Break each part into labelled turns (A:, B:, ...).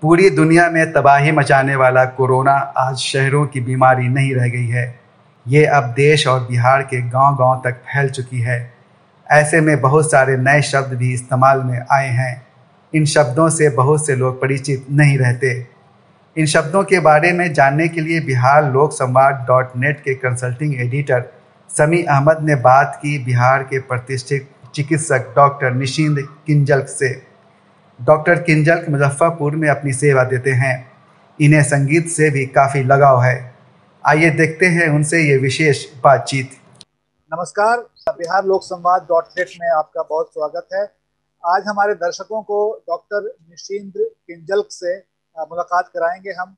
A: पूरी दुनिया में तबाही मचाने वाला कोरोना आज शहरों की बीमारी नहीं रह गई है। ये अब देश और बिहार के गांव-गांव तक फैल चुकी है। ऐसे में बहुत सारे नए शब्द भी इस्तेमाल में आए हैं। इन शब्दों से बहुत से लोग परिचित नहीं रहते। इन शब्दों के बारे में जानने के लिए बिहार लोक संवाद .नेट के कंसल्टिंग एडिटर समी अहमद ने बात की बिहार के प्रतिष्ठित चिकित्सक डॉक्टर निशिंद किंजल से। डॉक्टर किंजल मुजफ्फरपुर में अपनी सेवा देते हैं। इन्हें संगीत से भी काफ़ी लगाव है। आइए देखते हैं उनसे ये विशेष बातचीत।
B: नमस्कार, बिहार लोक संवाद .नेट में आपका बहुत स्वागत है। आज हमारे दर्शकों को डॉक्टर निशिंद किंजल से मुलाकात कराएंगे हम।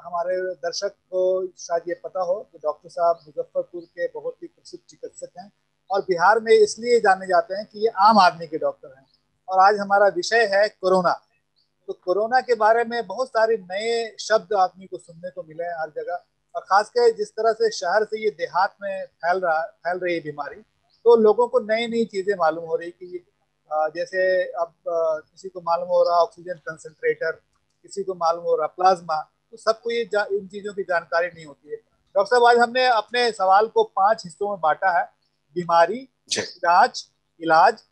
B: हमारे दर्शक को शायद ये पता हो कि डॉक्टर साहब मुजफ्फरपुर के बहुत ही प्रसिद्ध चिकित्सक हैं और बिहार में इसलिए जाने जाते हैं कि ये आम आदमी के डॉक्टर हैं। और आज हमारा विषय है कोरोना। तो कोरोना के बारे में बहुत सारे नए शब्द आदमी को सुनने को मिले हैं हर जगह, और खासकर जिस तरह से शहर से ये देहात में फैल रही है बीमारी, तो लोगों को नई नई चीजें मालूम हो रही कि जैसे अब किसी को मालूम हो रहा ऑक्सीजन कंसंट्रेटर, किसी को मालूम हो रहा प्लाज्मा, तो सबको ये इन चीजों की जानकारी नहीं होती है। डॉक्टर साहब, आज हमने अपने सवाल को 5 हिस्सों में बांटा है: बीमारी, जांच, इलाज,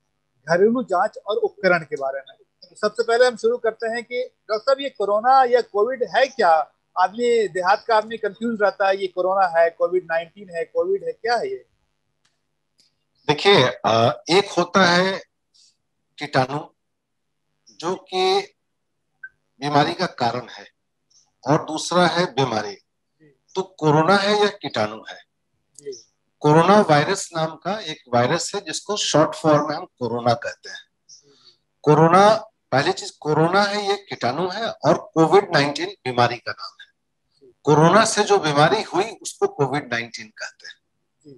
B: घरेलू जांच और उपकरण के बारे में। तो सबसे पहले हम शुरू करते हैं कि डॉक्टर साहब, ये कोरोना या कोविड है क्या? आदमी देहात का आदमी कंफ्यूज रहता है, ये कोरोना है, कोविड-19 है, कोविड है, क्या है ये?
C: देखिए, एक होता है कीटाणु जो कि बीमारी का कारण है, और दूसरा है बीमारी। तो कोरोना है या कीटाणु है? कोरोना वायरस नाम का एक वायरस है जिसको शॉर्ट फॉर्म में हम कोरोना कहते हैं। कोरोना, पहली चीज कोरोना है, ये कीटाणु है, और कोविड-19 बीमारी का नाम है। कोरोना से जो बीमारी हुई उसको कोविड-19 कहते हैं।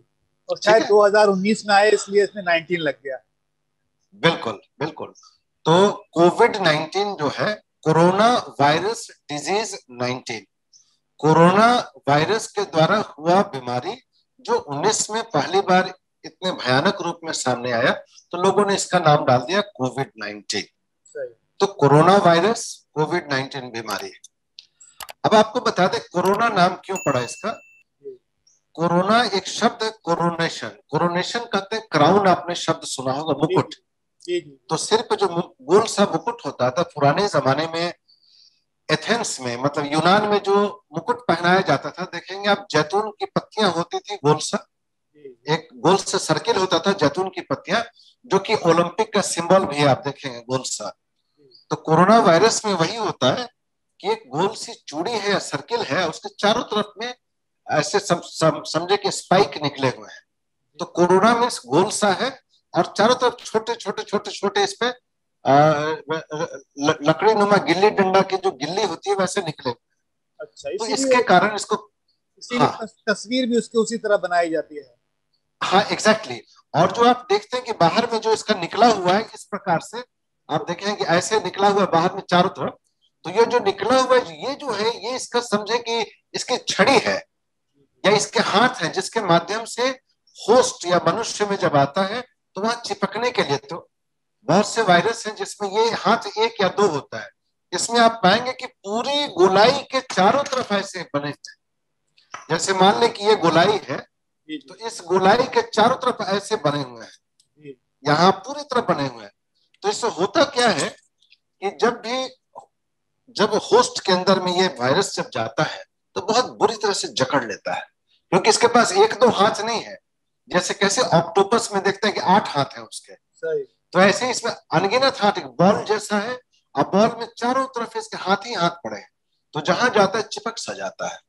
B: और शायद 2019 में आए इसलिए इसमें 19 लग गया।
C: बिल्कुल बिल्कुल। तो कोविड-19 जो है corona virus disease 19, corona virus के द्वारा हुआ बीमारी जो 19 में पहली बार इतने भयानक रूप में सामने आया, तो लोगों ने इसका नाम डाल दिया कोविड-19। तो कोरोना वायरस कोविड-19 बीमारी है। अब आपको बता दें कोरोना नाम क्यों पड़ा इसका। कोरोना एक शब्द है, कोरोनेशन। कोरोनेशन कहते हैं क्राउन, आपने शब्द सुना होगा, मुकुट। तो सिर पे जो गोल सा मुकुट होता था पुराने जमाने में, एथेंस में, मतलब यूनान में जो मुकुट पहनाया जाता था, देखेंगे आप जैतून की पत्तियां होती थी, गोल सा एक गोल सा सर्किल होता था, जैतून की पत्तियां, जो कि ओलंपिक का सिंबल भी आप देखेंगे, गोल सा। तो कोरोना वायरस में वही होता है कि एक गोल सी चूड़ी है या सर्किल है, उसके चारों तरफ में ऐसे समझे कि स्पाइक निकले हुए हैं। तो कोरोना में गोल सा है और चारों तरफ छोटे छोटे छोटे छोटे इस पे लकड़ी नुमा गिल्ली डंडा की जो गिल्ली होती है वैसे निकले।
B: अच्छा,
C: तो इसके कारण इसको
B: तस्वीर भी उसकी उसी तरह बनाई जाती है।
C: हाँ, एग्जैक्टली। और जो आप देखते हैं कि बाहर में जो इसका निकला हुआ है, इस प्रकार से आप देखें कि ऐसे निकला हुआ है बाहर में चारों तरफ। तो ये जो निकला हुआ है, ये जो है, ये इसका समझे कि इसकी छड़ी है या इसके हाथ है, जिसके माध्यम से होस्ट या मनुष्य में जब आता है तो वहां चिपकने के लिए तो बहुत से वायरस हैं जिसमें ये हाथ एक या दो होता है। इसमें आप पाएंगे कि पूरी गोलाई के चारों तरफ ऐसे बने थे। जैसे मान लें कि ये गोलाई है, तो इस गोलाई के चारों तरफ ऐसे बने हुए हैं, यहाँ पूरी तरफ बने हुए हैं। तो इससे होता क्या है कि जब होस्ट के अंदर में ये वायरस जब जाता है तो बहुत बुरी तरह से जकड़ लेता है, क्योंकि इसके पास एक दो हाथ नहीं है। जैसे कैसे ऑक्टोपस में देखते हैं कि 8 हाथ है उसके, तो ऐसे इसमें अनगिनत हाथ, एक बॉल जैसा है, और बॉल में चारों तरफ इसके हाथ ही हाथ पड़े हैं, तो जहां जाता है चिपक सा जाता है।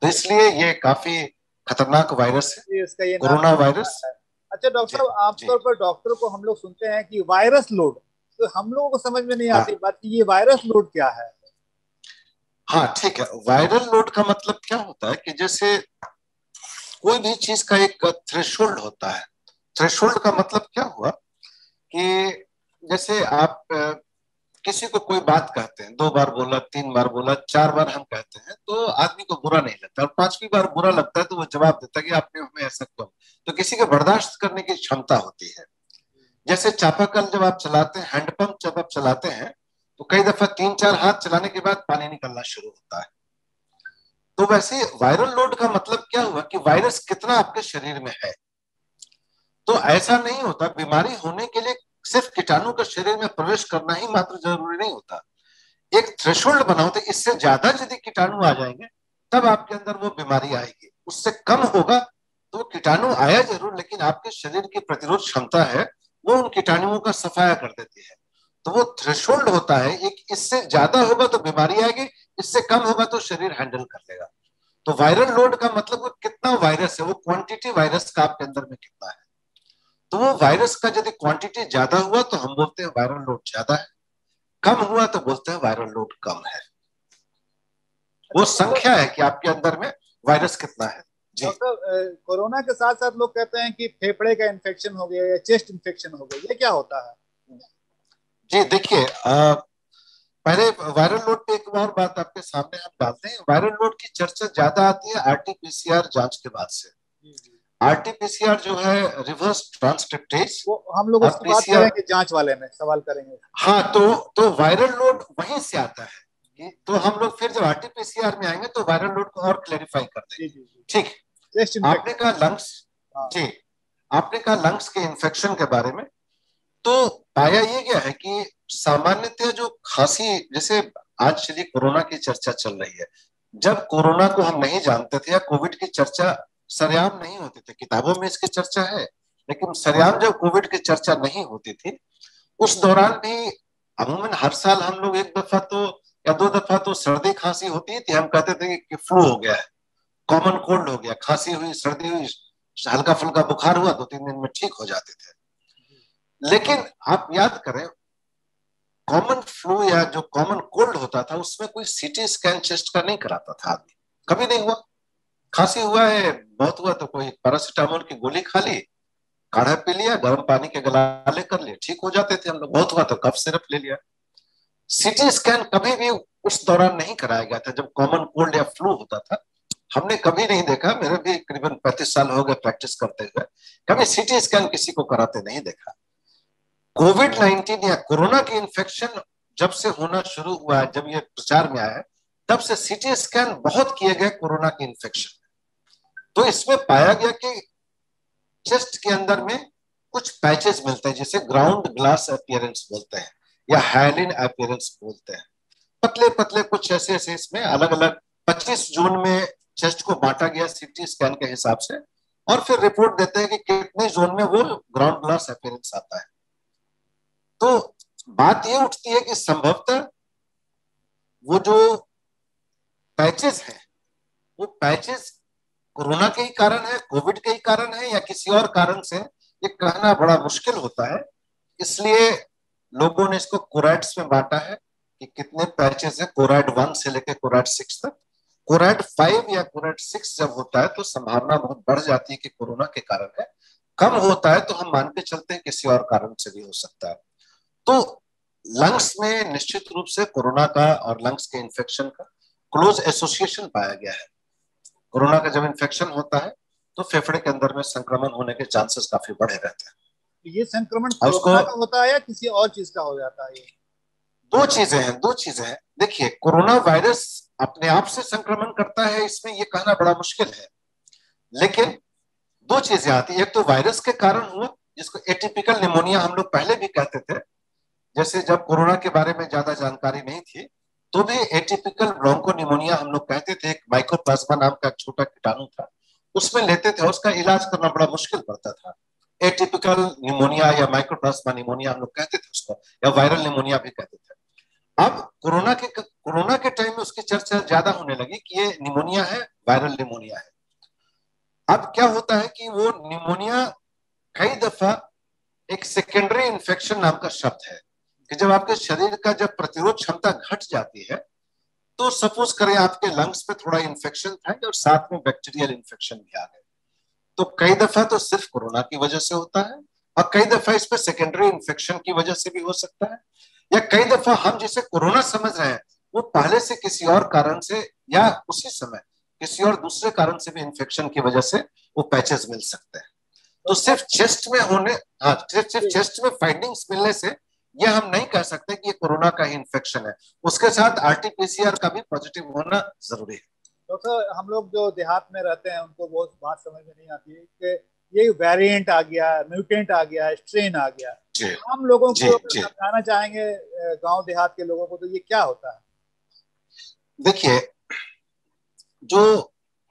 C: तो इसलिए ये काफी खतरनाक वायरस है, कोरोना वायरस।
B: अच्छा डॉक्टर साहब, आमतौर पर डॉक्टर को हम लोग सुनते हैं कि वायरस लोड, तो हम लोगों को समझ में नहीं आती बात कि ये वायरस लोड क्या है।
C: हाँ ठीक है, वायरल लोड का मतलब क्या होता है कि जैसे कोई भी चीज का एक थ्रेशोल्ड होता है। थ्रेशोल्ड का मतलब क्या हुआ कि जैसे आप किसी को कोई बात कहते हैं, 2 बार बोला, 3 बार बोला, 4 बार हम कहते हैं तो आदमी को बुरा नहीं लगता, और 5वीं बार बुरा लगता है तो वो जवाब देता है कि आपने हमें ऐसा क्यों। तो किसी को बर्दाश्त करने की क्षमता होती है। जैसे चापाकल जब आप चलाते हैं, हैंडपंप जब आप चलाते हैं, तो कई दफा 3-4 हाथ चलाने के बाद पानी निकलना शुरू होता है। तो वैसे वायरल लोड का मतलब क्या हुआ कि वायरस कितना आपके शरीर में है। तो ऐसा नहीं होता, बीमारी होने के लिए सिर्फ कीटाणु का शरीर में प्रवेश करना ही मात्र जरूरी नहीं होता, एक थ्रेशोल्ड बना होता है। इससे ज्यादा यदि कीटाणु आ जाएंगे तब आपके अंदर वो बीमारी आएगी, उससे कम होगा तो कीटाणु आया जरूर, लेकिन आपके शरीर की प्रतिरोध क्षमता है वो उन कीटाणुओं का सफाया कर देती है। तो वो थ्रेशोल्ड होता है, एक इससे ज्यादा होगा तो बीमारी आएगी, इससे कम होगा तो शरीर हैंडल कर लेगा। तो वायरल लोड का मतलब वो कितना वायरस है, वो क्वांटिटी वायरस का आपके अंदर में कितना है। तो वो वायरस का यदि क्वांटिटी ज्यादा हुआ तो हम बोलते हैं वायरल लोड ज्यादा है, कम हुआ तो बोलते हैं वायरल लोड कम है। वो संख्या है कि आपके अंदर में वायरस कितना है। जी
B: डॉक्टर, कोरोना के साथ साथ लोग कहते हैं कि फेफड़े का इन्फेक्शन हो गया या चेस्ट इन्फेक्शन हो गया, ये क्या होता है?
C: जी देखिए, पहले वायरल लोड पे एक और बात आपके सामने हम डालते हैं। वायरल लोड की चर्चा ज्यादा आती है आरटीपीसीआर जांच के बाद से। आरटीपीसीआर जो है रिवर्स ट्रांसक्रिप्टेज,
B: वो हम लोग उसकी बात करेंगे, जांच वाले में सवाल करेंगे।
C: हाँ, तो वायरल लोड वहीं से आता है। तो हम लोग फिर जब आरटीपीसीआर में आएंगे तो वायरल लोड को और क्लेरिफाई कर देंगे। ठीक, आपने कहा लंग्स, जी आपने कहा लंग्स के इन्फेक्शन के बारे में। तो पाया ये गया है कि सामान्यतः जो खांसी, जैसे आज चलिए कोरोना की चर्चा चल रही है, जब कोरोना को हम नहीं जानते थे या कोविड की चर्चा सरेआम नहीं होती थी, किताबों में इसकी चर्चा है लेकिन सरेआम जब कोविड की चर्चा नहीं होती थी उस दौरान भी अमूमन हर साल हम लोग एक दफा तो या 2 दफा तो सर्दी खांसी होती थी, हम कहते थे कि फ्लू हो गया है, कॉमन कोल्ड हो गया, खांसी हुई, सर्दी हुई, हल्का फुल्का बुखार हुआ, 2-3 दिन में ठीक हो जाते थे। लेकिन आप याद करें, कॉमन फ्लू या जो कॉमन कोल्ड होता था उसमें कोई सीटी स्कैन चेस्ट का नहीं कराता था आदमी, कभी नहीं हुआ। खांसी हुआ है, बहुत हुआ तो कोई पैरासीटामोल की गोली खा ली, काढ़ा पी लिया, गर्म पानी के गलाले कर लिए, ठीक हो जाते थे हम लोग। बहुत हुआ तो कफ सिरप ले लिया। सीटी स्कैन कभी भी उस दौरान नहीं कराया गया था जब कॉमन कोल्ड या फ्लू होता था। हमने कभी नहीं देखा, मेरे भी करीबन 35 साल हो गए प्रैक्टिस करते हुए, कभी सीटी स्कैन किसी को कराते नहीं देखा। कोविड-19 या कोरोना की इन्फेक्शन जब से होना शुरू हुआ है, जब ये प्रचार में आया है, तब से सीटी स्कैन बहुत किए गए कोरोना की इन्फेक्शन। तो इसमें पाया गया कि चेस्ट के अंदर में कुछ पैचेस मिलते हैं, जिसे ग्राउंड ग्लास अपीयरेंस बोलते हैं या हाइलिन अपीयरेंस बोलते हैं। पतले पतले कुछ ऐसे ऐसे इसमें अलग अलग 25 जोन में चेस्ट को बांटा गया सीटी स्कैन के हिसाब से, और फिर रिपोर्ट देते हैं कि कितने जोन में वो ग्राउंड ग्लास अपीयरेंस आता है। तो बात ये उठती है कि संभवतः वो जो पैचेस हैं वो पैचेस कोरोना के ही कारण है, कोविड के ही कारण है, या किसी और कारण से, ये कहना बड़ा मुश्किल होता है। इसलिए लोगों ने इसको कोरैड्स में बांटा है कि कितने पैचेस है, कोरैड 1 से लेकर कोरैड 6 तक। कोरैड 5 या कोरैड 6 जब होता है तो संभावना बहुत बढ़ जाती है कि कोरोना के कारण है। कम होता है तो हम मान के चलते हैं किसी और कारण से भी हो सकता है। तो लंग्स में निश्चित रूप से कोरोना का और लंग्स के इन्फेक्शन का क्लोज एसोसिएशन पाया गया है। कोरोना का जब इन्फेक्शन होता है तो फेफड़े के अंदर में संक्रमण होने के चांसेस काफी बढ़े रहते हैं।
B: ये संक्रमण कोरोना का होता है या किसी और चीज का हो जाता है?
C: दो चीजें हैं। देखिए, कोरोना वायरस अपने आप से संक्रमण करता है, इसमें ये कहना बड़ा मुश्किल है, लेकिन दो चीजें आती है। एक तो वायरस के कारण हुआ, जिसको एटिपिकल निमोनिया हम लोग पहले भी कहते थे। जैसे जब कोरोना के बारे में ज्यादा जानकारी नहीं थी तो भी एटिपिकल ब्रोंको निमोनिया हम लोग कहते थे। एक माइकोप्लाज्मा नाम का छोटा कीटाणु था, उसमें लेते थे, उसका इलाज करना बड़ा मुश्किल पड़ता था। एटिपिकल निमोनिया या माइकोप्लाज्मा निमोनिया हम लोग कहते थे उसको, या वायरल निमोनिया भी कहते थे। अब कोरोना के टाइम में उसकी चर्चा ज्यादा होने लगी कि ये निमोनिया है, वायरल निमोनिया है। अब क्या होता है कि वो निमोनिया कई दफा एक सेकेंडरी इन्फेक्शन नाम का शब्द है कि जब आपके शरीर का जब प्रतिरोध क्षमता घट जाती है, तो सपोज करें आपके लंग्स पे थोड़ा इन्फेक्शन था और साथ में बैक्टीरियल इन्फेक्शन भी आ गए, तो कई दफा तो सिर्फ कोरोना की वजह से होता है, और कई दफा इस पे सेकेंडरी इन्फेक्शन की वजह से भी हो सकता है, या कई दफा हम जिसे कोरोना समझ रहे हैं वो पहले से किसी और कारण से या उसी समय किसी और दूसरे कारण से भी इन्फेक्शन की वजह से वो पैचेस मिल सकते हैं। तो सिर्फ चेस्ट में होने, सिर्फ चेस्ट में फाइंडिंग्स मिलने से ये हम नहीं कह सकते कि ये कोरोना का ही इन्फेक्शन है, उसके साथ आरटीपीसीआर का भी पॉजिटिव होना जरूरी है।
B: डॉक्टर, हम लोग जो देहात में रहते हैं उनको बहुत बात समझ में नहीं आती है कि ये वेरिएंट आ गया, म्यूटेंट आ गया, स्ट्रेन आ गया।
C: जी
B: हम लोगों
C: जी
B: को
C: जी।
B: समझाना चाहेंगे गांव देहात के लोगों को, तो ये क्या होता है?
C: देखिए, जो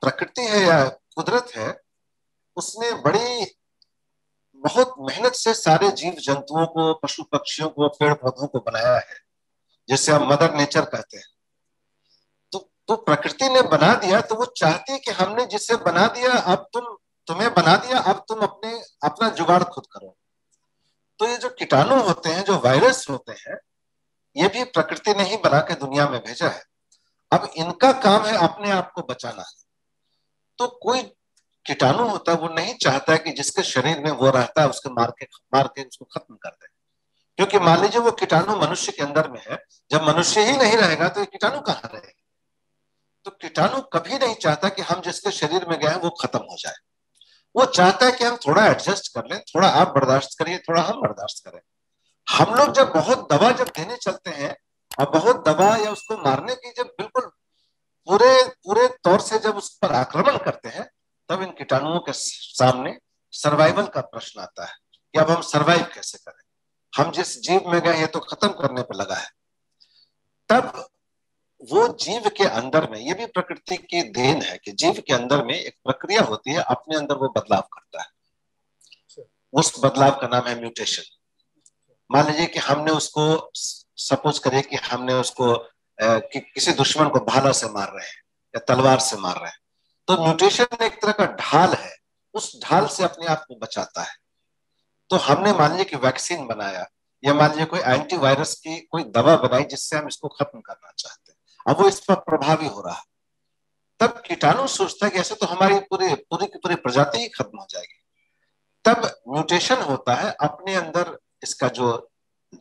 C: प्रकृति है या कुदरत है, उसने बड़ी बहुत मेहनत से सारे जीव जंतुओं को, पशु पक्षियों को, पेड़ पौधों को बनाया है, जिसे हम मदर नेचर कहते हैं। तो प्रकृति ने बना दिया, तो वो चाहती है कि हमने जिसे बना दिया, अब तुम्हें बना दिया, अब तुम अपना जुगाड़ खुद करो। तो ये जो कीटाणु होते हैं, जो वायरस होते हैं, ये भी प्रकृति ने ही बना के दुनिया में भेजा है। अब इनका काम है अपने आप को बचाना। तो कोई कीटाणु होता है, वो नहीं चाहता है कि जिसके शरीर में वो रहता है उसके मार के उसको खत्म कर दे। क्योंकि मान लीजिए वो कीटाणु मनुष्य के अंदर में है, जब मनुष्य ही नहीं रहेगा तो ये कीटाणु कहाँ रहेगा? तो कीटाणु कभी नहीं चाहता कि हम जिसके शरीर में गए हैं वो खत्म हो जाए। वो चाहता है कि हम थोड़ा एडजस्ट कर लें, थोड़ा आप बर्दाश्त करिए, थोड़ा हम बर्दाश्त करें। हम लोग जब बहुत दवा जब देने चलते हैं, और बहुत दवा या उसको मारने की जब बिल्कुल पूरे पूरे तौर से जब उस पर आक्रमण करते हैं, तब इन कीटाणुओं के सामने सर्वाइवल का प्रश्न आता है कि अब हम सर्वाइव कैसे करें। हम जिस जीव में गए ये तो खत्म करने पर लगा है। तब वो जीव के अंदर में, ये भी प्रकृति की देन है कि जीव के अंदर में एक प्रक्रिया होती है, अपने अंदर वो बदलाव करता है। उस बदलाव का नाम है म्यूटेशन। मान लीजिए कि हमने उसको, सपोज करिए कि हमने उसको किसी दुश्मन को भाला से मार रहे हैं या तलवार से मार रहे हैं, तो म्यूटेशन एक तरह का ढाल है, उस ढाल से अपने आप को बचाता है। तो हमने मान लीजिए कि वैक्सीन बनाया, या मान लीजिए कोई एंटीवायरस की कोई दवा बनाई जिससे हम इसको खत्म करना चाहते हैं, अब वो इस पर प्रभावी हो रहा है। तब कीटाणु सोचता है कि ऐसे तो हमारी पूरी पूरी की पूरी प्रजाति ही खत्म हो जाएगी। तब म्यूटेशन होता है, अपने अंदर इसका जो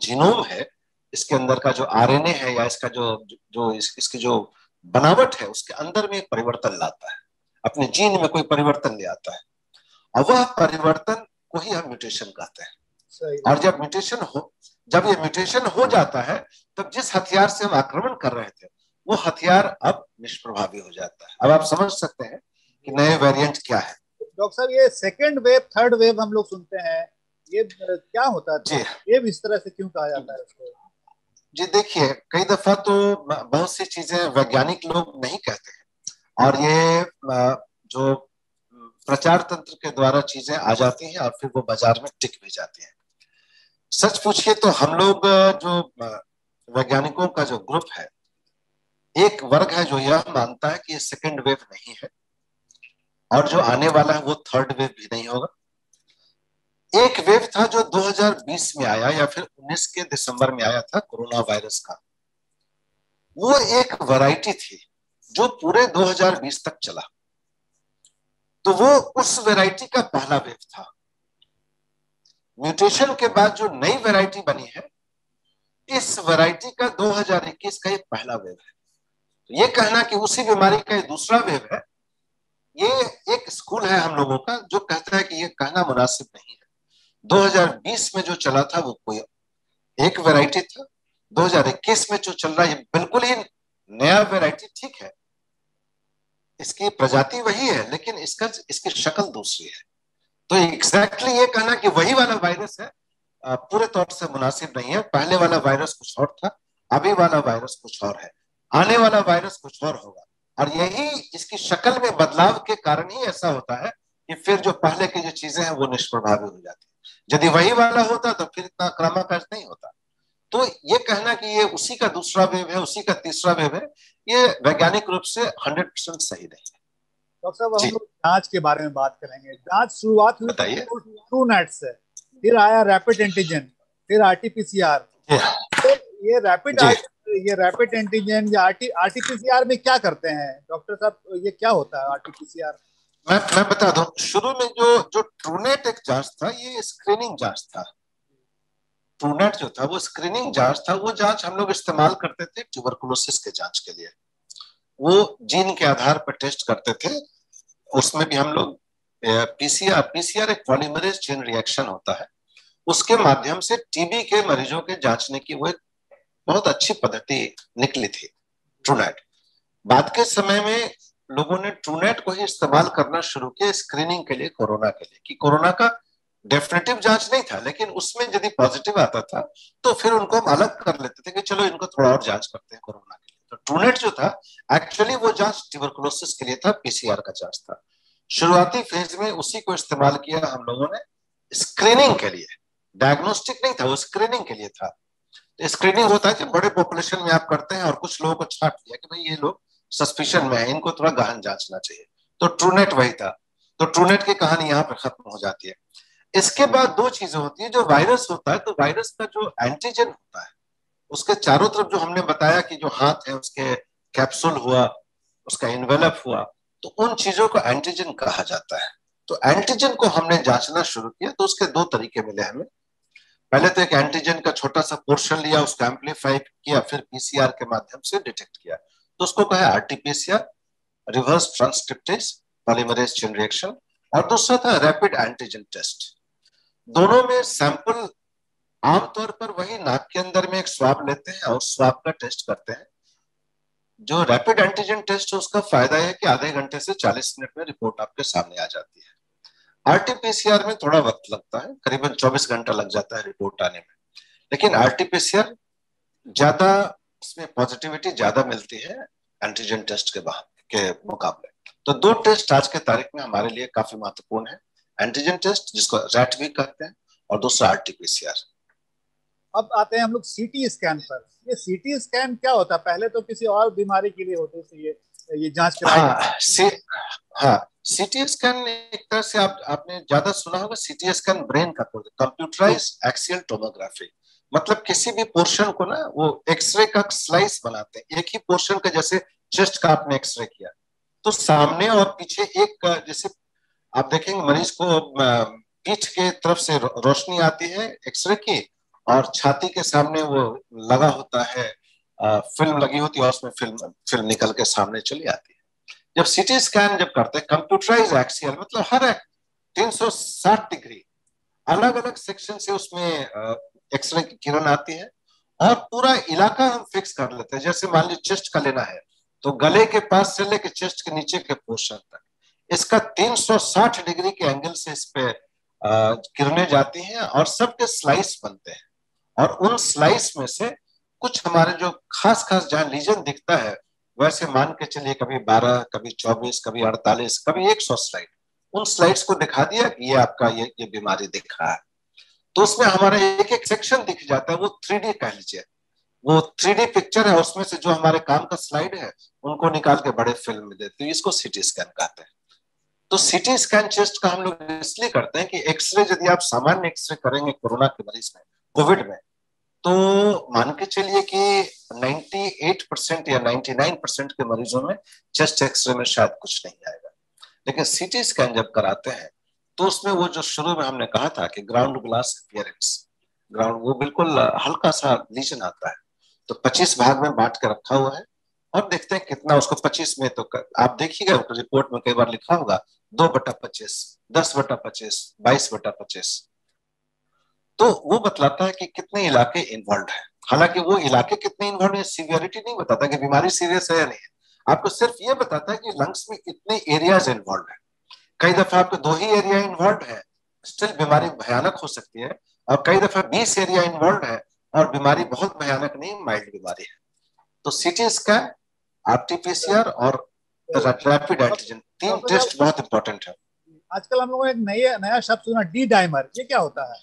C: जीनोम है, इसके अंदर का जो आरएनए है, या इसका इसकी जो बनावट है, उसके अंदर में परिवर्तन लाता है, अपने जीन में कोई परिवर्तन ले आता है, और वह परिवर्तन को ही हम म्यूटेशन कहते हैं। और जब ये म्यूटेशन हो जाता है, तब जिस हथियार से हम आक्रमण कर रहे थे, वो हथियार अब निष्प्रभावी हो जाता है। अब आप समझ सकते हैं कि नए वेरिएंट क्या है।
B: डॉक्टर साहब, ये सेकेंड वेव, थर्ड वेव हम लोग सुनते हैं, ये क्या होता है? ये इस तरह से क्यों कहा जाता है इसको?
C: जी देखिए, कई दफा तो बहुत सी चीजें वैज्ञानिक लोग नहीं कहते हैं, और ये जो प्रचार तंत्र के द्वारा चीजें आ जाती हैं और फिर वो बाजार में टिक भी जाती हैं। सच पूछिए तो हम लोग जो वैज्ञानिकों का जो ग्रुप है, एक वर्ग है जो यह मानता है कि ये सेकेंड वेव नहीं है, और जो आने वाला है वो थर्ड वेव भी नहीं होगा। एक वेव था जो 2020 में आया, या फिर 19 के दिसंबर में आया था, कोरोना वायरस का। वो एक वैरायटी थी जो पूरे 2020 तक चला, तो वो उस वैरायटी का पहला वेव था। म्यूटेशन के बाद जो नई वैरायटी बनी है, इस वैरायटी का 2021 का ये पहला वेव है। तो ये कहना कि उसी बीमारी का ये दूसरा वेव है, ये एक स्कूल है हम लोगों का जो कहता है कि ये कहना मुनासिब नहीं है। 2020 में जो चला था वो कोई एक वैरायटी था, 2021 में जो चल रहा है ये बिल्कुल ही नया वैरायटी। ठीक है, इसकी प्रजाति वही है, लेकिन इसकी शक्ल दूसरी है। तो एग्जैक्टली ये कहना कि वही वाला वायरस है पूरे तौर से मुनासिब नहीं है। पहले वाला वायरस कुछ और था, अभी वाला वायरस कुछ और है, आने वाला वायरस कुछ और होगा। और यही इसकी शक्ल में बदलाव के कारण ही ऐसा होता है कि फिर जो पहले की जो चीजें हैं वो निष्प्रभावी हो जाती है। यदि वही वाला होता तो फिर इतना आक्रामक नहीं होता। तो ये कहना कि ये उसी का दूसरा वेव है, उसी का तीसरा वेव है, ये वैज्ञानिक रूप से 100% सही नहीं है।
B: डॉक्टर साहब, हम लोग जांच के बारे में बात करेंगे। जांच शुरुआत हुई ट्रूनेट से, फिर आया रैपिड एंटीजन, फिर आरटीपीसीआर। तो ये रैपिड एंटीजन या आरटीपीसीआर में क्या करते हैं डॉक्टर साहब? ये क्या होता है आरटीपीसीआर?
C: मैं बता दूं, शुरू में जो ट्रूनेट एक जांच था, ये स्क्रीनिंग जांच था। ट्रूनेट जो था वो स्क्रीनिंग जांच था। वो जांच हम लोग इस्तेमाल करते थे ट्यूबरकुलोसिस के जांच के लिए। वो जीन के आधार पर टेस्ट करते थे। उसमें भी हम लोग पीसीआर एक पॉलीमरेज चेन रिएक्शन होता है, उसके माध्यम से टीबी के मरीजों के जांचने की वो एक बहुत अच्छी पद्धति निकली थी, ट्रूनेट। बाद के समय में लोगों ने ट्रूनेट को ही इस्तेमाल करना शुरू किया स्क्रीनिंग के लिए, कोरोना के लिए, कि कोरोना का डेफिनेटिव जांच नहीं था, लेकिन उसमें यदि पॉजिटिव आता था तो फिर उनको हम अलग कर लेते थे कि चलो इनको थोड़ा और जांच करते हैं कोरोना के लिए। तो ट्रूनेट जो था एक्चुअली वो जांच ट्यूबरकुलोसिस के लिए था, पीसीआर का जांच था। शुरुआती फेज में उसी को इस्तेमाल किया हम लोगों ने स्क्रीनिंग के लिए, डायग्नोस्टिक नहीं था, वो स्क्रीनिंग के लिए था। तो स्क्रीनिंग होता है कि बड़े पॉपुलेशन में आप करते हैं और कुछ लोगों को छांट लिया कि भाई ये लोग सस्पिशन में है, इनको थोड़ा गहन जांचना चाहिए। तो ट्रूनेट वही था। तो ट्रूनेट की कहानी यहाँ पर खत्म हो जाती है। इसके बाद दो चीजें होती है। जो वायरस होता है, तो वायरस का जो एंटीजन होता है उसके चारों तरफ जो हमने बताया कि जो हाथ है उसके कैप्सूल हुआ, उसका इन्वेलप हुआ, तो उन चीजों को एंटीजन कहा जाता है। तो एंटीजन को हमने जांचना शुरू किया, तो उसके दो तरीके मिले हमें। पहले तो एक एंटीजन का छोटा सा पोर्शन लिया, उसको एम्पलीफाई किया, फिर पीसीआर के माध्यम से डिटेक्ट किया, तो उसको कहा RTPCR, reverse transcriptase polymerase chain reaction. और दूसरा था रैपिड एंटीजन टेस्ट। दोनों में सैंपल आमतौर पर वही नाक के अंदर में एक स्वाब लेते हैं और स्वाब का टेस्ट करते हैं। जो रैपिड एंटीजन टेस्ट है उसका फायदा है कि आधे घंटे से 40 मिनट में रिपोर्ट आपके सामने आ जाती है। आरटीपीसीआर में थोड़ा वक्त लगता है, करीबन 24 घंटा लग जाता है रिपोर्ट आने में, लेकिन आरटीपीसीआर ज्यादा, इसमें पॉजिटिविटी ज्यादा मिलती है एंटीजन टेस्ट के मुकाबले। तो दो टेस्ट आज के तारीख में हमारे लिए काफी महत्वपूर्ण है, एंटीजन टेस्ट जिसको रैट भी कहते हैं, और दूसरा आरटीपीसीआर।
B: अब आते हैं हम लोग सीटी स्कैन पर। ये सीटी स्कैन क्या होता है? पहले तो किसी और बीमारी के लिए होते थे ये जांच कराई
C: हाँ, हाँ, सीटी स्कैन एक तरह से आपने ज्यादा सुना होगा। सीटी स्कैन ब्रेन का, कंप्यूटराइज एक्सियल टोमोग्राफी। मतलब किसी भी पोर्शन को ना वो एक्सरे का स्लाइस बनाते हैं, एक ही पोर्शन का। जैसे चेस्ट का आपने एक्सरे किया तो सामने और पीछे एक, जैसे आप देखेंगे मरीज को पीठ के तरफ से रोशनी आती है एक्सरे की, और छाती के सामने वो लगा होता है, फिल्म लगी होती है और उसमें फिल्म निकल के सामने चली आती है। जब सीटी स्कैन जब करते हैं कंप्यूटराइज एक्सियल, मतलब हर एक 360 डिग्री अलग अलग सेक्शन से उसमें एक्सरे की किरण आती है और पूरा इलाका हम फिक्स कर लेते हैं। जैसे मान लीजिए चेस्ट का लेना है तो गले के पास से लेकर चेस्ट के नीचे के पोर्शन तक इसका 360 डिग्री के एंगल से इस पे किरणें जाती हैं और सबके स्लाइस बनते हैं। और उन स्लाइस में से कुछ हमारे जो खास खास जहां लीजन दिखता है, वैसे मान के चलिए कभी 12, कभी 24, कभी 48, कभी 100 स्लाइड, उन स्लाइड्स को दिखा दिया कि ये आपका ये बीमारी दिख रहा है। तो उसमें हमारा एक एक सेक्शन दिख जाता है, वो 3D कह लीजिए, वो 3D पिक्चर है। उसमें से जो हमारे काम का स्लाइड है उनको निकाल के बड़े फिल्म में देते हैं, इसको सीटी स्कैन कहते हैं। तो सीटी स्कैन चेस्ट का हम लोग इसलिए करते हैं कि एक्सरे यदि आप सामान्य एक्सरे करेंगे कोरोना के मरीज में, कोविड में, तो मान के चलिए कि 98% या 99% के मरीजों में चेस्ट एक्सरे में शायद कुछ नहीं आएगा। लेकिन सीटी स्कैन जब कराते हैं तो उसमें वो जो शुरू में हमने कहा था कि ग्राउंड ग्लास अपीयरेंस, ग्राउंड, वो बिल्कुल हल्का सा लीजन आता है। तो 25 भाग में बांट के रखा हुआ है और देखते हैं कितना उसको 25 में। तो आप देखिएगा तो रिपोर्ट में कई बार लिखा होगा 2/25, 10/25, 22/25। तो वो बतलाता है कि कितने इलाके इन्वॉल्व है। हालांकि वो इलाके कितने इन्वॉल्व है सीवियरिटी नहीं बताता कि बीमारी सीरियस है या नहीं है, आपको सिर्फ ये बताता है कि लंग्स में इतने एरियाज इन्वॉल्व है। कई दफा आपके 2 ही एरिया इन्वॉल्व है, स्टिल बीमारी भयानक हो सकती है, और कई दफा 20 एरिया इन्वॉल्व है और बीमारी बहुत भयानक नहीं, माइल्ड बीमारी है। तो सीटी स्कैन, आरटीपीसीआर और रैपिड एंटीजन, 3 टेस्ट बहुत इंपॉर्टेंट है।
B: आजकल हम लोगों ने एक नया शब्द सुना, डी डाइमर। ये क्या होता है?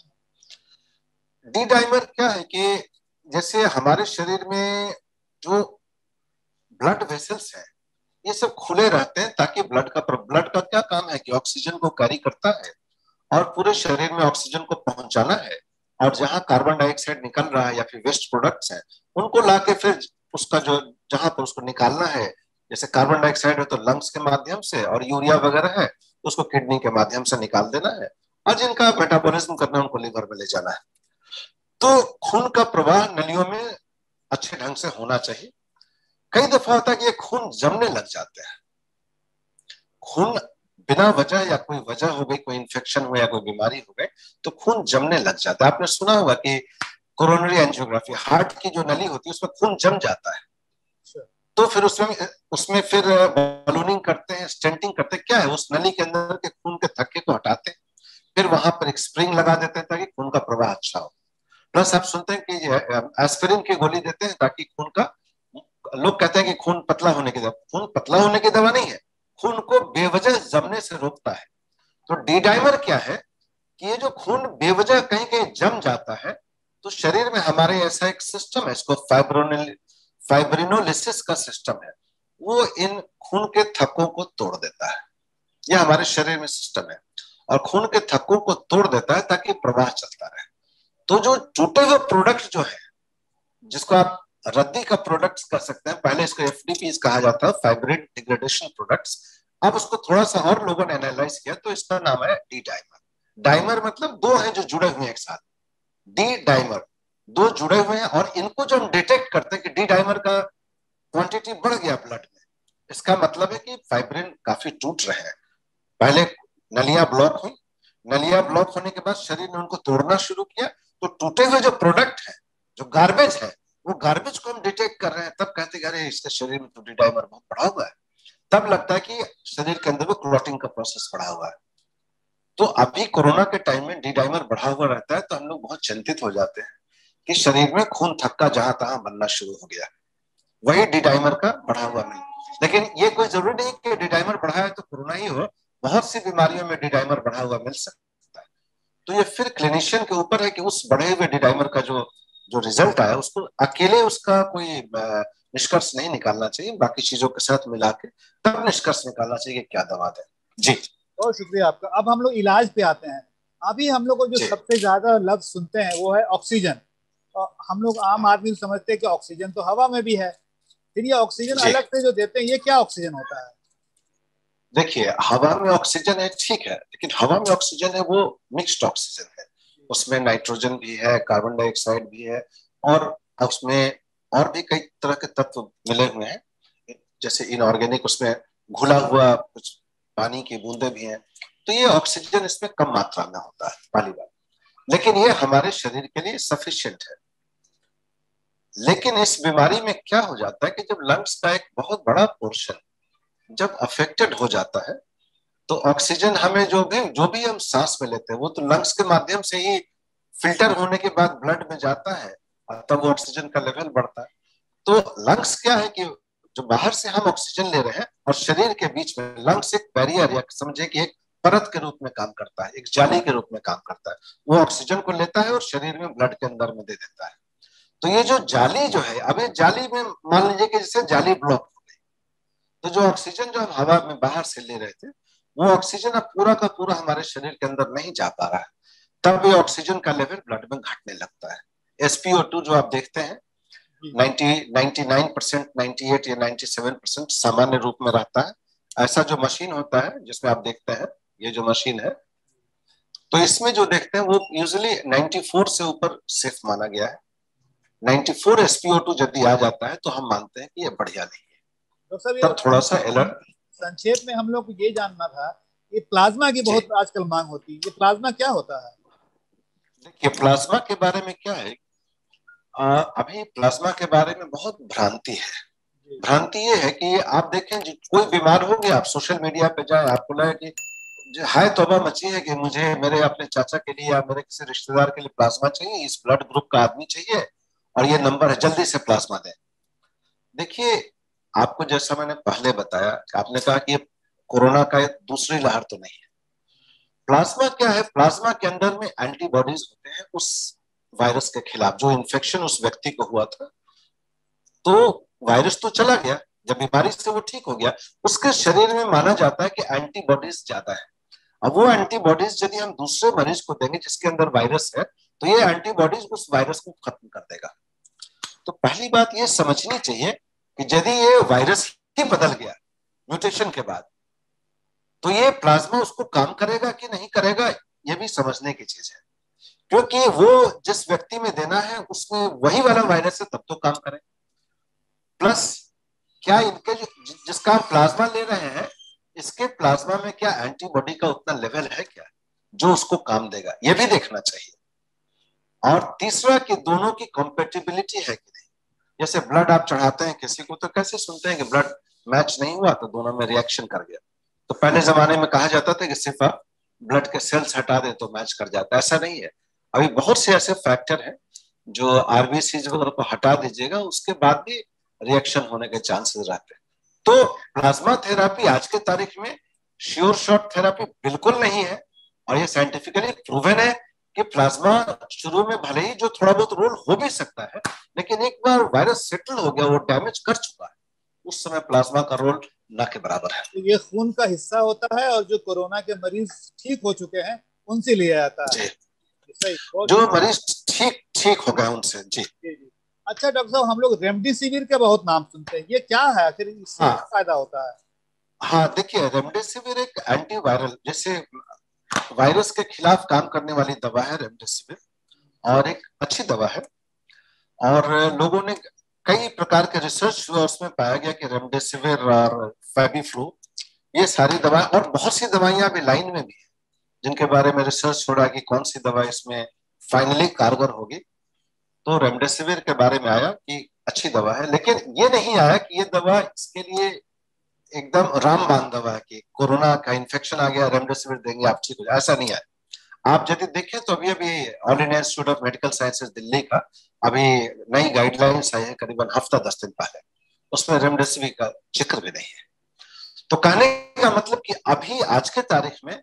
C: डी डाइमर क्या है कि जैसे हमारे शरीर में जो ब्लड वेसल्स हैं ये सब खुले रहते हैं ताकि ब्लड का क्या काम है कि ऑक्सीजन को कैरी करता है और पूरे शरीर में ऑक्सीजन को पहुंचाना है। और जहां कार्बन डाइऑक्साइड निकल रहा है या फिर वेस्ट प्रोडक्ट्स हैं उनको लाके फिर उसका जो जहां पर उसको निकालना है, जैसे कार्बन डाइऑक्साइड है तो लंग्स के माध्यम से, और यूरिया वगैरह है तो उसको किडनी के माध्यम से निकाल देना है, और जिनका मेटाबॉलिज्म करना है उनको लिवर में ले जाना है। तो खून का प्रवाह नलियों में अच्छे ढंग से होना चाहिए। कई दफा होता है कि ये खून जमने लग जाते हैं। खून बिना वजह या कोई वजह हो गई, कोई इन्फेक्शन हो या कोई बीमारी हो गई, तो खून जमने लग जाता है। आपने सुना होगा कि कोरोनरी एंजियोग्राफी, हार्ट की जो नली होती है उसमें खून जम जाता है, तो फिर उसमें उसमें फिर बलूनिंग करते हैं, स्टेंटिंग करते हैं। क्या है, उस नली के अंदर के खून के थक्के को हटाते हैं, फिर वहां पर एक स्प्रिंग लगा देते हैं ताकि खून का प्रवाह अच्छा हो। प्लस आप सुनते हैं कि एस्पिरिन की गोली देते हैं ताकि खून का, लोग कहते हैं कि खून पतला होने की दवा, खून पतला होने की दवा नहीं है, खून को बेवजह जमने से रोकता है। तो डी डाइमर क्या है कि ये जो खून बेवजह कहीं कहीं जम जाता है, तो शरीर में हमारे ऐसा एक सिस्टम है, इसको फाइब्रिनोलिसिस का सिस्टम है, वो इन खून के थक्कों को तोड़ देता है। यह हमारे शरीर में सिस्टम है, और खून के थक्कों को तोड़ देता है ताकि प्रवाह चलता रहे। तो जो टूटे हुए प्रोडक्ट जो है, जिसको आप रद्दी का प्रोडक्ट्स कर सकते हैं, पहले इसको एफडीपी कहा जाता है, फाइब्रिन डिग्रेडेशन प्रोडक्ट्स। अब उसको थोड़ा सा और लोगों ने एनालाइज किया तो इसका नाम है डी डाइमर। डाइमर मतलब दो हैं जो जुड़े हुए हैं एक साथ, डी डाइमर, दो जुड़े हुए हैं। और इनको जो हम डिटेक्ट करते हैं कि डी डाइमर का क्वांटिटी बढ़ गया ब्लड में, इसका मतलब है कि फाइब्रिन काफी टूट रहे हैं। पहले नलियां ब्लॉक हुई, नलियां ब्लॉक होने के बाद शरीर ने उनको तोड़ना शुरू किया, तो टूटे हुए जो प्रोडक्ट है, जो गार्बेज है, वो गार्बेज को हम डिटेक्ट कर रहे हैं। तब कहते हैं अरे इसके शरीर में तो डी डाइमर बहुत बढ़ा हुआ है। तब लगता है कि शरीर के अंदर वो क्लॉटिंग का प्रोसेस बढ़ा हुआ है। तो अभी कोरोना के टाइम में डी डाइमर बढ़ा हुआ रहता है, तो हम लोग बहुत चिंतित हो जाते हैं कि शरीर में खून थक्का जहां तहां बनना शुरू हो गया, वही डी डाइमर का बढ़ा हुआ मिल। लेकिन ये कोई जरूरी नहीं कि डी डाइमर बढ़ा है तो कोरोना ही हो, बहुत सी बीमारियों में डी डाइमर बढ़ा हुआ मिल सकता है। तो ये फिर क्लिनिशियन के ऊपर है कि उस बढ़े हुए डी डाइमर का जो जो रिजल्ट आया, उसको अकेले उसका कोई निष्कर्ष नहीं निकालना चाहिए, बाकी चीजों के साथ मिला के तब निष्कर्ष निकालना चाहिए कि क्या दवा दें। जी,
B: बहुत शुक्रिया आपका। अब हम लोग इलाज पे आते हैं। अभी हम लोग को जो
C: जी,
B: सबसे ज्यादा लफ्ज सुनते हैं वो है ऑक्सीजन। और हम लोग आम आदमी समझते हैं कि ऑक्सीजन तो हवा में भी है, फिर ये ऑक्सीजन
C: जी।
B: अलग से जो देते हैं, ये क्या ऑक्सीजन होता है?
C: देखिए, हवा में ऑक्सीजन है, ठीक है, लेकिन हवा में ऑक्सीजन है वो मिक्स्ड ऑक्सीजन है। उसमें नाइट्रोजन भी है, कार्बन डाइऑक्साइड भी है, और उसमें और भी कई तरह के तत्व मिले हुए हैं, जैसे इनऑर्गेनिक, उसमें घुला हुआ कुछ पानी की बूंदे भी हैं। तो ये ऑक्सीजन इसमें कम मात्रा में होता है, पहली बात। लेकिन ये हमारे शरीर के लिए सफिशिएंट है। लेकिन इस बीमारी में क्या हो जाता है कि जब लंग्स का एक बहुत बड़ा पोर्शन जब अफेक्टेड हो जाता है, तो ऑक्सीजन हमें जो भी हम सांस में लेते हैं, वो तो लंग्स के माध्यम से ही फिल्टर होने के बाद ब्लड में जाता है, और तब वो ऑक्सीजन का लेवल बढ़ता है। तो लंग्स क्या है कि जो बाहर से हम ऑक्सीजन ले रहे हैं और शरीर के बीच में, लंग्स एक बैरियर या समझे कि एक परत के रूप में काम करता है, एक जाली के रूप में काम करता है। वो ऑक्सीजन को लेता है और शरीर में ब्लड के अंदर में दे देता है। तो ये जो जाली जो है, अब ये जाली में मान लीजिए कि जैसे जाली ब्लॉक हो गई, तो जो ऑक्सीजन जो हम हवा में बाहर से ले रहे थे, वो ऑक्सीजन अब पूरा का पूरा हमारे शरीर के अंदर नहीं जा पा रहा है। तब ये ऑक्सीजन का लेवल ब्लड में घटने लगता है। SpO2 जो आप देखते हैं, 99%, 98 या 97% सामान्य रूप में रहता है। ऐसा जो मशीन होता है जिसमें आप देखते हैं, ये जो मशीन है, तो इसमें जो देखते हैं वो यूजुअली 94 से ऊपर सेफ माना गया है। 94 SpO2 यदि आ जाता है तो हम मानते हैं कि ये बढ़िया नहीं है,
B: तो सब ये
C: तब थोड़ा सा अलर्ट।
B: संक्षेप में हम लोग को ये जानना था, ये प्लाज्मा की बहुत आजकल मांग होती है, ये प्लाज्मा क्या होता है?
C: देखिए, प्लाज्मा के बारे में क्या है, अभी प्लाज्मा के बारे में बहुत भ्रांति है। भ्रांति ये है कि आप देखें, कोई बीमार हो गया, आप सोशल मीडिया पे जाए, आपको लगे कि हाय तौबा मची है कि मुझे मेरे अपने चाचा के लिए या मेरे किसी रिश्तेदार के लिए प्लाज्मा चाहिए, इस ब्लड ग्रुप का आदमी चाहिए, और ये नंबर है, जल्दी से प्लाज्मा दें। देखिए, आपको जैसा मैंने पहले बताया, आपने कहा कि ये कोरोना का दूसरी लहर तो नहीं है। प्लाज्मा क्या है, प्लाज्मा के अंदर में एंटीबॉडीज होते हैं उस वायरस के खिलाफ, जो इन्फेक्शन उस व्यक्ति को हुआ था। तो वायरस तो चला गया, जब बीमारी से वो ठीक हो गया, उसके शरीर में माना जाता है कि एंटीबॉडीज ज्यादा है। अब वो एंटीबॉडीज यदि हम दूसरे मरीज को देंगे जिसके अंदर वायरस है, तो ये एंटीबॉडीज उस वायरस को खत्म कर देगा। तो पहली बात ये समझनी चाहिए कि यदि ये वायरस ही बदल गया म्यूटेशन के बाद, तो ये प्लाज्मा उसको काम करेगा कि नहीं करेगा, ये भी समझने की चीज है। क्योंकि वो जिस व्यक्ति में देना है उसमें वही वाला वायरस है, तब तो काम करे। प्लस क्या इनके जो जिसका हम प्लाज्मा ले रहे हैं, इसके प्लाज्मा में क्या एंटीबॉडी का उतना लेवल है क्या जो उसको काम देगा, ये भी देखना चाहिए। और तीसरा कि दोनों की कॉम्पेटिबिलिटी है कि नहीं। जैसे ब्लड आप चढ़ाते हैं किसी को तो कैसे सुनते हैं कि ब्लड मैच नहीं हुआ तो दोनों में रिएक्शन कर गया। तो पहले जमाने में कहा जाता था कि सिर्फ आप ब्लड के सेल्स हटा दें तो मैच कर जाता है, ऐसा नहीं है। अभी बहुत से ऐसे फैक्टर हैं जो आरबीसी वगैरह को हटा दीजिएगा उसके बाद भी रिएक्शन होने के चांसेस रहते हैं। तो प्लाज्मा थेरापी आज के तारीख में श्योर शॉट थेरापी बिल्कुल नहीं है, और ये साइंटिफिकली प्रूवन है कि प्लाज्मा शुरू में भले ही जो थोड़ा बहुत रोल हो भी सकता है, लेकिन एक बार वायरस सेटल हो गया, वो डैमेज कर चुका है, उस समय प्लाज्मा का रोल ना के बराबर है।
B: तो ये खून का हिस्सा होता है और जो कोरोना के मरीज ठीक हो चुके हैं उनसे लिया जाता है।
C: सही, जो मरीज ठीक ठीक हो गए उनसे। जी
B: जी जी। अच्छा डॉक्टर साहब, हम लोग रेमडेसिविर का बहुत नाम सुनते हैं, ये क्या है आखिर, इससे क्या फायदा होता है?
C: हाँ देखिए, रेमडेसिविर एक एंटीवायरल, जैसे वायरस के खिलाफ काम करने वाली दवा है रेमडेसिविर, और एक अच्छी दवा है। और लोगों ने कई प्रकार के रिसर्च हुआ, उसमें पाया गया कि रेमडेसिविर और फेबिफ्लू ये सारी दवाएं, और बहुत सी दवाइयां अभी लाइन में भी है जिनके बारे में रिसर्च हो रहा है कि कौन सी दवा इसमें फाइनली कारगर होगी। तो रेमडेसिविर के बारे में आया कि अच्छी दवा है, लेकिन ये नहीं आया कि ये दवा इसके लिए एकदम रामबाण दवा है कि कोरोना का इन्फेक्शन आ गया रेमडेसिविर देंगे आप ठीक हो जाए, ऐसा नहीं है। आप यदि देखें तो अभी अभी all India institute of medical sciences Delhi का अभी नई गाइडलाइंस आई है करीबन हफ्ता 10 दिन पहले, उसमें रेमडेसिविर का जिक्र भी नहीं है। तो कहने का मतलब कि अभी आज के तारीख में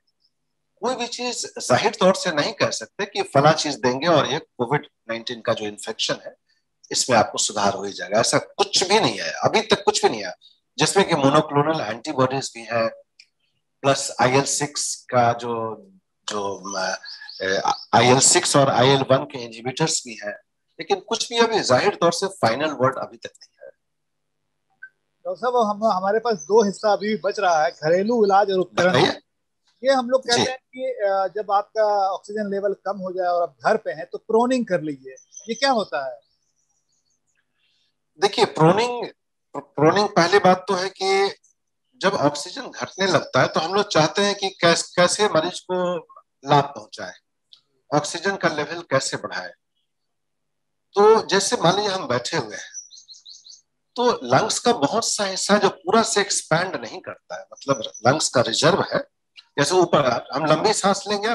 C: कोई भी चीज जाहिर तौर से नहीं कह सकते कि फला चीज देंगे और ये कोविड-19 का जो इन्फेक्शन है इसमें आपको सुधार हो ही जाएगा, ऐसा कुछ भी नहीं है, अभी तक कुछ भी नहीं है। जिसमें कि मोनोक्लोनल एंटीबॉडीज भी है, प्लस IL-6 का जो जो IL-6 और IL-1 के इनहिबिटर्स भी हैं, लेकिन कुछ भी अभी जाहिर तौर से फाइनल वर्ड अभी तक नहीं है।
B: डॉक्टर साहब, हमारे पास दो हिस्सा अभी भी बच रहा है, घरेलू इलाज और उपकरण। ये हम लोग कहते हैं कि जब आपका ऑक्सीजन लेवल कम हो जाए और आप घर पे हैं तो प्रोनिंग कर लीजिए, ये क्या होता है?
C: देखिए, प्रोनिंग पहली बात तो है कि जब ऑक्सीजन घटने लगता है तो हम लोग चाहते हैं कि कैसे मरीज को लाभ पहुंचाए, ऑक्सीजन का लेवल कैसे बढ़ाए। तो जैसे मान लीजिए हम बैठे हुए हैं तो लंग्स का बहुत सा हिस्सा जो पूरा से एक्सपैंड नहीं करता है, मतलब लंग्स का रिजर्व है। जैसे ऊपर हम लंबी सांस लेंगे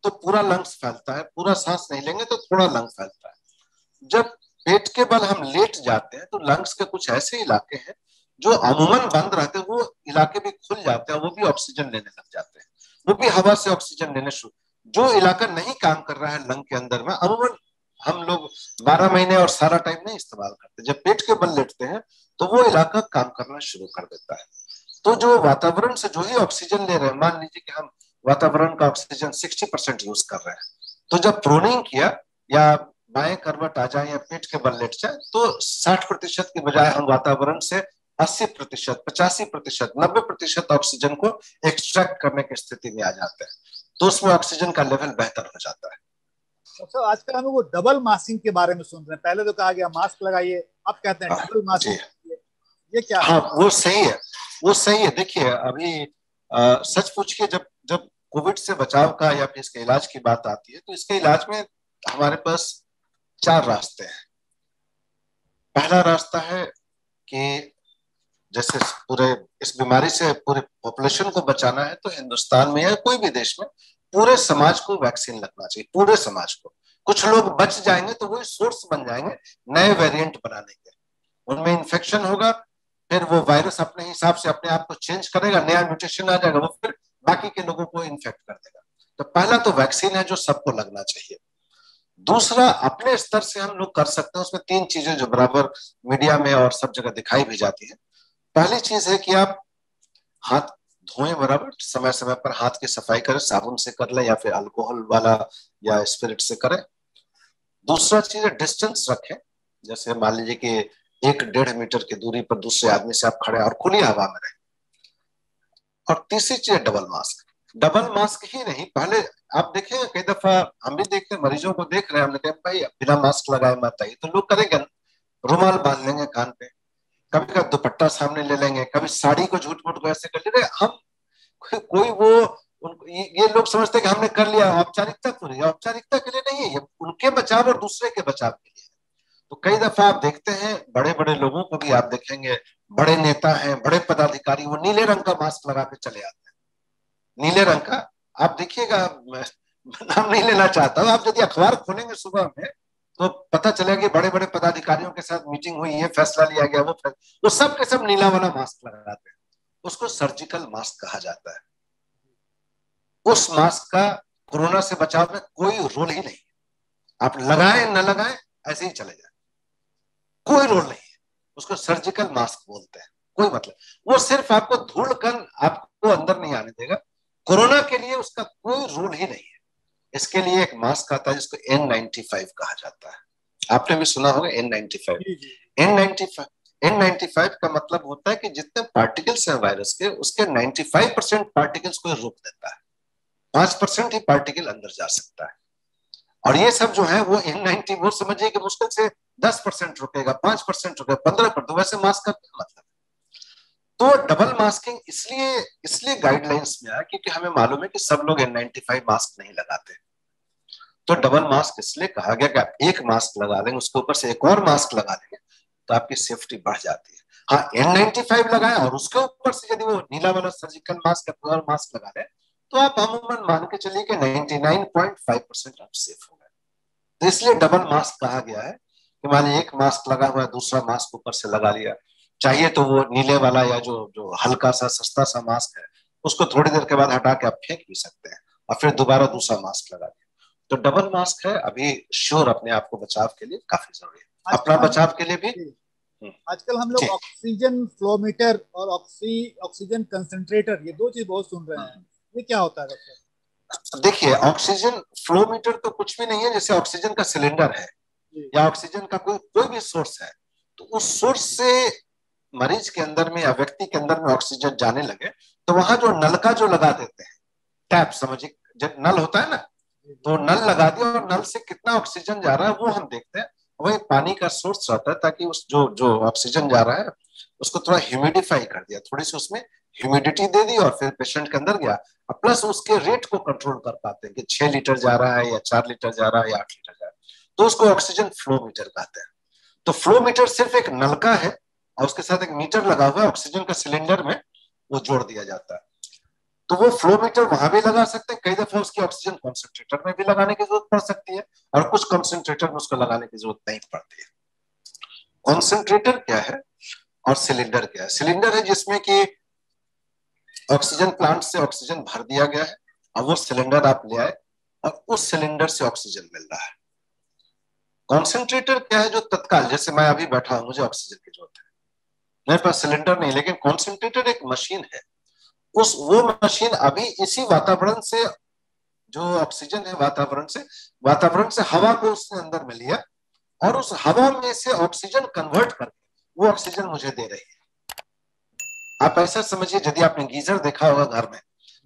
C: तो पूरा लंग्स फैलता है, पूरा सांस नहीं लेंगे तो थोड़ा लंग फैलता है। जब पेट के बल हम लेट जाते हैं तो लंग्स के कुछ ऐसे इलाके हैं जो अमूमन बंद रहते हैं, वो इलाके भी खुल जाते हैं, वो भी ऑक्सीजन लेने लग जाते हैं, वो भी हवा से ऑक्सीजन लेने शुरू। जो इलाका नहीं काम कर रहा है लंग के अंदर में, अमूमन हम लोग 12 महीने और सारा टाइम नहीं इस्तेमाल करते, जब पेट के बल लेटते हैं तो वो इलाका काम करना शुरू कर देता है। तो जो वातावरण से जो ही ऑक्सीजन ले रहे हैं, मान लीजिए कि हम वातावरण का ऑक्सीजन 60% यूज कर रहे हैं, तो जब प्रोनिंग किया या बाएं करवट आ जाए या पेट के बल लेट जाए तो 60% की बजाय हम वातावरण से 80%, 85%, 90% ऑक्सीजन को एक्सट्रैक्ट करने की स्थिति में आ जाते हैं, तो उसमें ऑक्सीजन का लेवल बेहतर हो जाता है।
B: तो आजकल हम वो डबल मास्किंग के बारे में सुन रहे हैं, पहले तो कहा गया मास्क लगाइए, अब कहते हैं डबल मास्किंग, ये क्या है?
C: हाँ वो सही है, वो सही है। देखिए अभी सच पूछ के जब जब कोविड से बचाव का या फिर इसके इलाज की बात आती है तो इसके इलाज में हमारे पास 4 रास्ते हैं। पहला रास्ता है कि जैसे पूरे इस बीमारी से पूरे पॉपुलेशन को बचाना है तो हिंदुस्तान में या कोई भी देश में पूरे समाज को वैक्सीन लगना चाहिए, पूरे समाज को। कुछ लोग बच जाएंगे तो वही सोर्स बन जाएंगे नए वेरिएंट बनाने के, उनमें इन्फेक्शन होगा, फिर वो वायरस अपने हिसाब से अपने आप को चेंज करेगा, नया म्यूटेशन आ जाएगा, वो फिर बाकी के लोगों को इन्फेक्ट कर देगा। तो पहला तो वैक्सीन है जो सबको लगना चाहिए। दूसरा अपने स्तर से हम लोग कर सकते हैं, उसमें 3 चीजें जो बराबर मीडिया में और सब जगह दिखाई भी जाती है। पहली चीज है कि आप हाथ धोएं, बराबर समय समय पर हाथ की सफाई करें, साबुन से कर लें या फिर अल्कोहल वाला या स्पिरिट से करें। दूसरा चीज है डिस्टेंस रखें, जैसे मान लीजिए कि 1-1.5 मीटर की दूरी पर दूसरे आदमी से आप खड़े और खुली हवा में रहें। और तीसरी चीज है डबल मास्क। डबल मास्क ही नहीं, पहले आप देखें कई दफा हम भी देखते हैं, मरीजों को देख रहे हैं, हमने कहा भाई बिना मास्क लगाए मत आइए, तो लोग करेंगे रुमाल बांध लेंगे कान पे, कभी का दुपट्टा सामने ले लेंगे, कभी साड़ी को झूठ मूठ को ऐसे कर ले रहे। हम कोई वो ये लोग समझते हैं कि हमने कर लिया, औपचारिकता पूरी, औपचारिकता के लिए नहीं है, ये उनके बचाव और दूसरे के बचाव के लिए। तो कई दफा आप देखते हैं बड़े बड़े लोगों को भी आप देखेंगे, बड़े नेता हैं, बड़े पदाधिकारी, वो नीले रंग का मास्क लगा के चले आते हैं, नीले रंग का। आप देखिएगा, मैं नाम नहीं लेना चाहता हूँ, आप यदि अखबार खोलेंगे सुबह में तो पता चलेगा कि बड़े बड़े पदाधिकारियों के साथ मीटिंग हुई है, फैसला लिया गया, वो सब के सब नीला वाला मास्क लगाते हैं। उसको सर्जिकल मास्क कहा जाता है। उस मास्क का कोरोना से बचाव में कोई रोल ही नहीं है। आप लगाएं न लगाएं ऐसे ही चले जाए, कोई रोल नहीं है। उसको सर्जिकल मास्क बोलते हैं, कोई मतलब, वो सिर्फ आपको धूल कण आपको अंदर नहीं आने देगा। कोरोना के लिए उसका कोई रूल ही नहीं है। इसके लिए एक मास्क आता है जिसको N95 कहा जाता है, आपने भी सुना होगा N95। N95 का मतलब होता है कि जितने पार्टिकल्स हैं वायरस के, उसके 95% पार्टिकल्स को रोक देता है, 5% ही पार्टिकल अंदर जा सकता है। और ये सब जो है वो N90, वो समझिए कि मुश्किल से 10% रुकेगा, 5% रुकेगा, 15%। वैसे मास्क का क्या मतलब है? तो डबल मास्किंग इसलिए गाइडलाइंस में आया क्योंकि हमें मालूम है कि सब लोग N95 मास्क नहीं लगाते। तो डबल मास्क इसलिए कहा गया कि आप एक मास्क लगा लेंगे, उसके ऊपर से एक और मास्क लगा लेंगे तो आपकी सेफ्टी बढ़ जाती है। हाँ, N95 लगाएं और उसके ऊपर से यदि वो नीला वाला सर्जिकल मास्क या कोई और मास्क लगा लें तो आप अमूमन मान के चलिए कि 99.5% आप सेफ हो गए। तो इसलिए डबल मास्क कहा गया है कि मान लीजिए एक मास्क लगा हुआ है, दूसरा मास्क ऊपर से लगा लिया, चाहिए तो वो नीले वाला या जो हल्का सा सस्ता सा मास्क है उसको थोड़ी देर के बाद हटा के आप फेंक भी सकते हैं और फिर दोबारा दूसरा मास्क लगा दिया। तो डबल मास्क है अभी श्योर अपने आप को बचाव के लिए काफी जरूरी है, अपना बचाव के लिए भी।
B: आजकल हम लोग ऑक्सीजन फ्लोमीटर और ऑक्सीजन कंसंट्रेटर, ये दो चीज बहुत सुन रहे हैं, ये क्या होता है डॉक्टर?
C: देखिए, ऑक्सीजन फ्लोमीटर तो कुछ भी नहीं है, जैसे ऑक्सीजन का सिलेंडर है या ऑक्सीजन का कोई भी सोर्स है, तो उस सोर्स से मरीज के अंदर में या व्यक्ति के अंदर में ऑक्सीजन जाने लगे तो वहां जो नलका जो लगा देते हैं, टैप समझिए, जब नल होता है ना, तो नल लगा दिया और नल से कितना ऑक्सीजन जा रहा है वो हम देखते हैं। वही पानी का सोर्स रहता है ताकि उस जो ऑक्सीजन जा रहा है उसको थोड़ा ह्यूमिडिफाई कर दिया, थोड़ी सी उसमें ह्यूमिडिटी दे दी और फिर पेशेंट के अंदर गया। प्लस उसके रेट को कंट्रोल कर पाते हैं कि 6 लीटर जा रहा है या 4 लीटर जा रहा है या 8 लीटर जा रहा है, तो उसको ऑक्सीजन फ्लो मीटर कहते हैं। तो फ्लो मीटर सिर्फ एक नलका है और उसके साथ एक मीटर लगा हुआ है, ऑक्सीजन का सिलेंडर में वो जोड़ दिया जाता है। तो वो फ्लो मीटर वहां भी लगा सकते हैं, कई दफा उसकी ऑक्सीजन कॉन्सेंट्रेटर में भी लगाने की जरूरत पड़ सकती है और कुछ कॉन्सेंट्रेटर में उसको लगाने की जरूरत नहीं पड़ती है। कॉन्सेंट्रेटर क्या है और सिलेंडर क्या है? सिलेंडर है जिसमें कि ऑक्सीजन प्लांट से ऑक्सीजन भर दिया गया है, अब वो सिलेंडर आप ले आए और उस सिलेंडर से ऑक्सीजन मिल रहा है। कॉन्सेंट्रेटर क्या है? जो तत्काल, जैसे मैं अभी बैठा हूं, मुझे ऑक्सीजन की जरूरत है, मेरे पास सिलेंडर नहीं, लेकिन कॉन्सेंट्रेटर एक मशीन है, वो मशीन अभी इसी वातावरण से जो ऑक्सीजन है वातावरण से हवा को उसने अंदर में लिया और उस हवा में से ऑक्सीजन कन्वर्ट करके वो ऑक्सीजन मुझे दे रही है। आप ऐसा समझिए, यदि आपने गीजर देखा होगा घर में,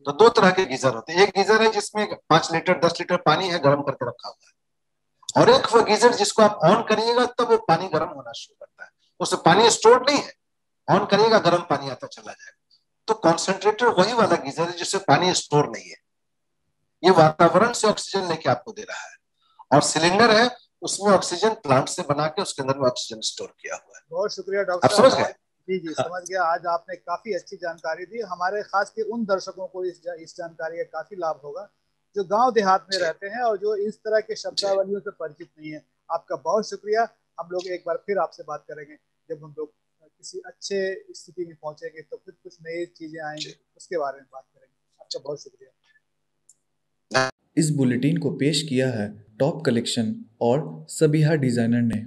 C: तो दो तरह के गीजर होते हैं। एक गीजर है जिसमें 5 लीटर 10 लीटर पानी है गर्म करके रखा हुआ है, और एक वो गीजर जिसको आप ऑन करिएगा तब वो पानी गर्म होना शुरू करता है, उसमें पानी स्टोर नहीं है, ऑन करिएगा गर्म पानी आता चला जाएगा। तो कॉन्सेंट्रेटर वही वाला गीजर है जिससे पानी स्टोर नहीं है, ये वातावरण से ऑक्सीजन लेके आपको दे रहा है। और सिलेंडर है, उसमें ऑक्सीजन प्लांट से बना के उसके अंदर में ऑक्सीजन स्टोर किया हुआ है।
B: बहुत शुक्रिया डॉक्टर,
C: आप समझ गए?
B: जी समझ गया। आज आपने काफी अच्छी जानकारी दी, हमारे खास के उन दर्शकों को इस जानकारी का काफी लाभ होगा जो गांव देहात में रहते हैं और जो इस तरह के शब्दावलियों से परिचित नहीं है। आपका बहुत शुक्रिया। हम लोग एक बार फिर आपसे बात करेंगे जब हम लोग किसी अच्छे स्थिति में पहुंचेंगे, तो फिर कुछ नई चीजें आएंगी, उसके बारे में बात करेंगे। आपका बहुत शुक्रिया।
D: इस बुलेटिन को पेश किया है टॉप कलेक्शन और सबिहा डिजाइनर ने।